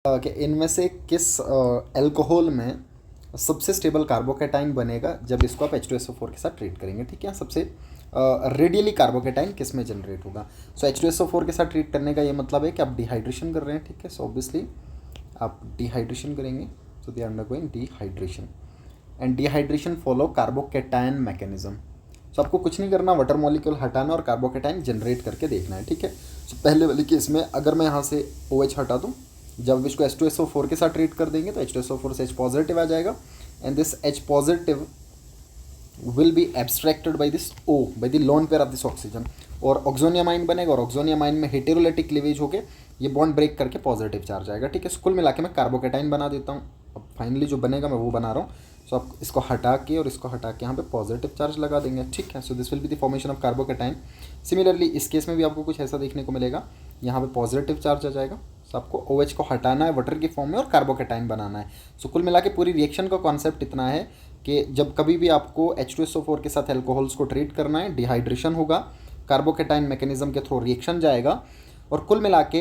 कि इनमें से किस अल्कोहल में सबसे स्टेबल कार्बोकेटाइन बनेगा जब इसको आप H2SO4 के साथ ट्रीट करेंगे। ठीक है, सबसे रेडियली कार्बोकेटाइन किस में जनरेट होगा। सो H2SO4 के साथ ट्रीट करने का ये मतलब है कि आप डिहाइड्रेशन कर रहे हैं। ठीक है, सो ऑब्वियसली आप डिहाइड्रेशन करेंगे, so they are undergoing dehydration and dehydration follow carbocation mechanism. So आपको कुछ नहीं करना, वाटर मॉलिक्यूल हटाना और कार्बोकेटाइन जनरेट करके देखना है। ठीक है, सो पहले वाले केस में अगर मैं यहाँ से OH हटा दूँ, जब इसको H2SO4 के साथ ट्रीट कर देंगे तो H2SO4 से H पॉजिटिव आ जाएगा and this H positive will be abstracted by this O, by the lone pair of this oxygen, और ऑक्सोनियमाइन बनेगा और ऑक्सोनियमाइन में हेटेरोलिटिक क्लीवेज होके ये बॉन्ड ब्रेक करके पॉजिटिव चार्ज आएगा। ठीक है, कुल मिला के मैं कार्बोकेटाइन बना देता हूँ। अब फाइनली जो बनेगा मैं वो बना रहा हूँ। सो आप इसको हटा के और इसको हटा के यहाँ पे पॉजिटिव चार्ज लगा देंगे। ठीक है, so this will be the formation of carbocation. Similarly इस केस में भी आपको कुछ ऐसा देखने को मिलेगा, यहाँ पे पॉजिटिव चार्ज आ जाएगा। सो आपको OH को हटाना है वाटर की फॉर्म में और कार्बोकेटाइन बनाना है। सो कुल मिला के पूरी रिएक्शन का कॉन्सेप्ट इतना है कि जब कभी भी आपको H2SO4 के साथ अल्कोहल्स को ट्रीट करना है, डिहाइड्रेशन होगा, कार्बोकेटाइन मैकेनिज्म के थ्रू रिएक्शन जाएगा और कुल मिला के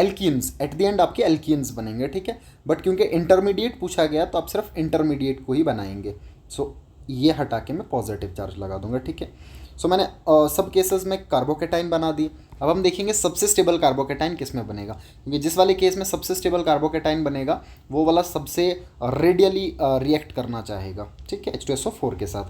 एल्कीन्स एट द एंड आपके एल्कीन्स बनेंगे। ठीक है, बट क्योंकि इंटरमीडिएट पूछा गया तो आप सिर्फ इंटरमीडिएट को ही बनाएंगे। सो ये हटा के मैं पॉजिटिव चार्ज लगा दूंगा। ठीक है, सो मैंने सब केसेस में कार्बोकेटाइन बना दी। अब हम देखेंगे सबसे स्टेबल कार्बोकेटाइन किस में बनेगा, क्योंकि जिस वाले केस में सबसे स्टेबल कार्बोकेटाइन बनेगा वो वाला सबसे रेडियली रिएक्ट करना चाहेगा। ठीक है, H2SO4 के साथ।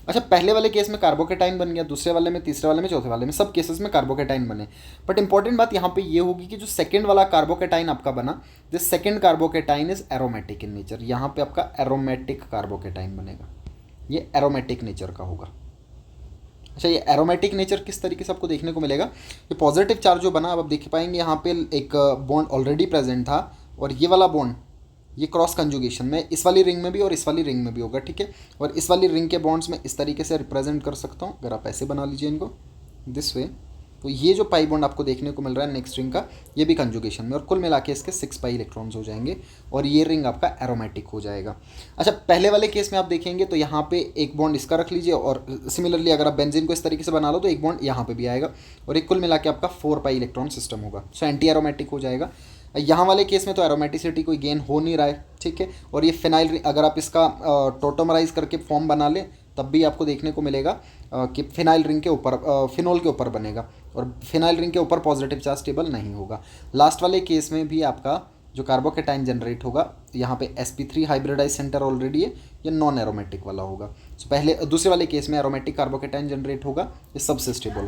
अच्छा, पहले वाले केस में कार्बोकेटाइन बन गया, दूसरे वाले में, तीसरे वाले में, चौथे वाले में, सब केसेस में कार्बोकेटाइन बने। बट इंपॉर्टेंट बात यहाँ पे ये होगी कि जो सेकंड वाला कार्बोकेटाइन आपका बना, this second carbocation is aromatic in nature. यहाँ पे आपका एरोमेटिक कार्बोकेटाइन बनेगा, ये एरोमेटिक नेचर का होगा। अच्छा, ये एरोमेटिक नेचर किस तरीके से आपको देखने को मिलेगा, ये पॉजिटिव चार्ज जो बना, अब आप देख पाएंगे यहाँ पे एक बॉन्ड ऑलरेडी प्रेजेंट था और ये वाला बॉन्ड ये क्रॉस कंजुगेशन में इस वाली रिंग में भी और इस वाली रिंग में भी होगा। ठीक है, और इस वाली रिंग के बॉन्ड्स में इस तरीके से रिप्रेजेंट कर सकता हूँ। अगर आप ऐसे बना लीजिए इनको दिस वे, तो ये जो पाई बॉन्ड आपको देखने को मिल रहा है नेक्स्ट रिंग का, ये भी कंजुगेशन में, और कुल मिला के इसके 6 पाई इलेक्ट्रॉन्स हो जाएंगे और ये रिंग आपका एरोमेटिक हो जाएगा। अच्छा, पहले वाले केस में आप देखेंगे तो यहाँ पे एक बॉन्ड इसका रख लीजिए और सिमिलरली अगर आप बेंजीन को इस तरीके से बना लो तो एक बॉन्ड यहाँ पे भी आएगा और एक कुल मिला के आपका 4 पाई इलेक्ट्रॉन सिस्टम होगा। सो एंटी एरोमेटिक हो जाएगा। यहाँ वाले केस में तो एरोमेटिसिटी कोई गेन हो नहीं रहा है। ठीक है, और ये फिनाइल, अगर आप इसका टोटोमराइज करके फॉर्म बना लें तब भी आपको देखने को मिलेगा कि फिनाइल रिंग के ऊपर, फिनोल के ऊपर बनेगा और फिनाइल रिंग के ऊपर पॉजिटिव चार्ज स्टेबल नहीं होगा। लास्ट वाले केस में भी आपका जो कार्बोकेटाइन जनरेट होगा, यहाँ पे sp3 हाइब्रिडाइज सेंटर ऑलरेडी है, ये नॉन एरोमेटिक वाला होगा। सो पहले दूसरे वाले केस में एरोमेटिक कार्बोकेटाइन जनरेट होगा, ये सबसे स्टेबल